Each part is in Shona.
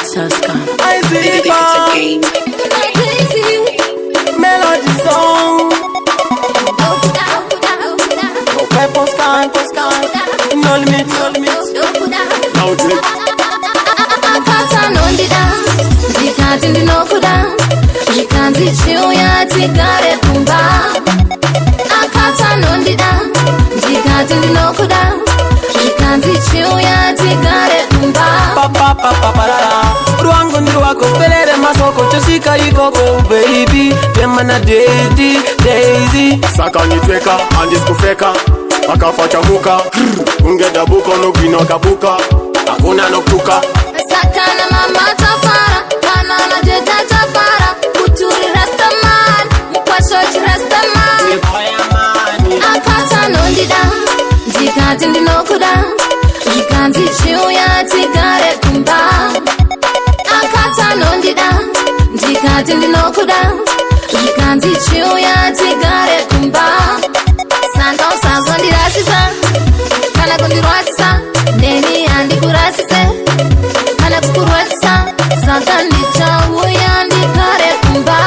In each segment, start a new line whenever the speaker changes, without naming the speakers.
I see it all. Melody song. No pepper sky. No limit. No drip.
Akata nondida, jikati ndinokuda, jikanzi chiuya tigare kumba. Akata nondida, jikati ndinokuda, jikanzi chiuya tigare kumba.
Parara, ruangu ndiruwako pelere masoko chosika ikoko baby, demana daisy.
Saka nitweka, andiskufeka, akafacha muka, ungeda buko nugino kabuka, hakuna noktuka.
Sakana mama tafara, kana na jeta tafara, kuturi rastaman, mukwashochi rastaman. Akata nondida, jikati ndinokuda, jikanzi chiuya tigare kumba. Akata nondida, jikati ndinokuda, jikanzi chiuya tigare kumba. Santo sanzo ndirasisa, kana kundirwatisa, neni andi kurasise. Kana kukurwatisa, santa ndichauya ndikare kumba.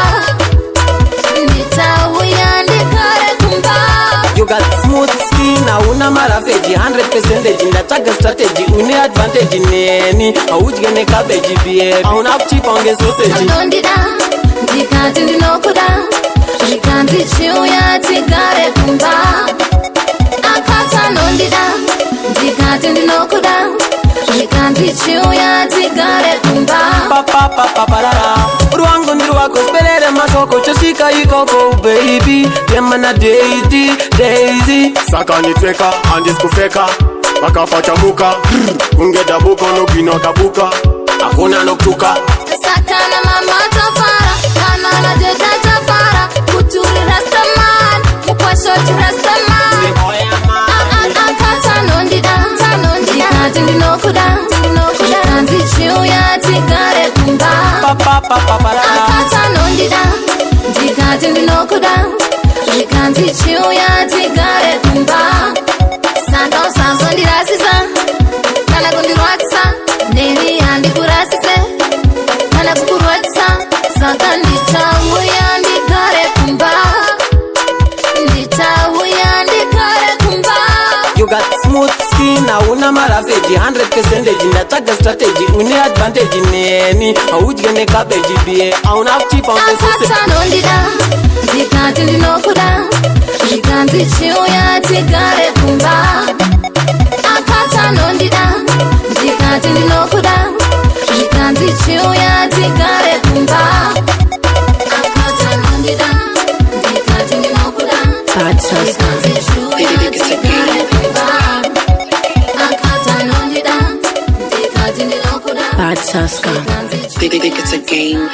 Ndichauya ndikare kumba.
You got smooth skin, hauna maraveji 100% ndataga strategy, une advantage neni haujigene cabbage bie, hauna kuchipa onge sausage.
Nondida, jikati ndinokuda, jikanzi chiuya tigare kumba. Akata nondida, jikati ndinokuda, jikanzi chiuya tigare kumba.
Parara, ruangu ndiruwako pelere masoko chosika ikoko baby, demana daisy.
Saka nitweka, andiskufeka, akafacha muka, ungeda buko nugino kabuka, hakuna noktuka.
Sakana mama tafara, kana na jeta tafara, kuturi rastaman, mukwashochi rastaman. Akata nondida, jikati ndinokuda, jikanzi chiuya tigare kumba. Akata nondida, jikati ndinokuda, jikanzi chiuya tigare kumba. Santo sanzo ndirasisa, kana kundirwatisa, neni andi kurasise. Kana kukurwatisa, saka ndichauya ndikare kumba. Ndichauya ndikare kumba.
You got smooth skin, hauna maraveji 100% ndataga strategy, une advantage neni haujigene cabbage bie, hauna kuchipa onge sausage.
Akata nondida, jikati ndinokuda, jikanzi chiuya tigare kumba. Akata nondida, jikati ndinokuda, jikanzi chiuya tigare kumba. Akata nondida, jikati ndinokuda, jikanzi chiuya tigare kumba. Akata nondida, jikati ndinokuda, jikanzi
Think it's a game.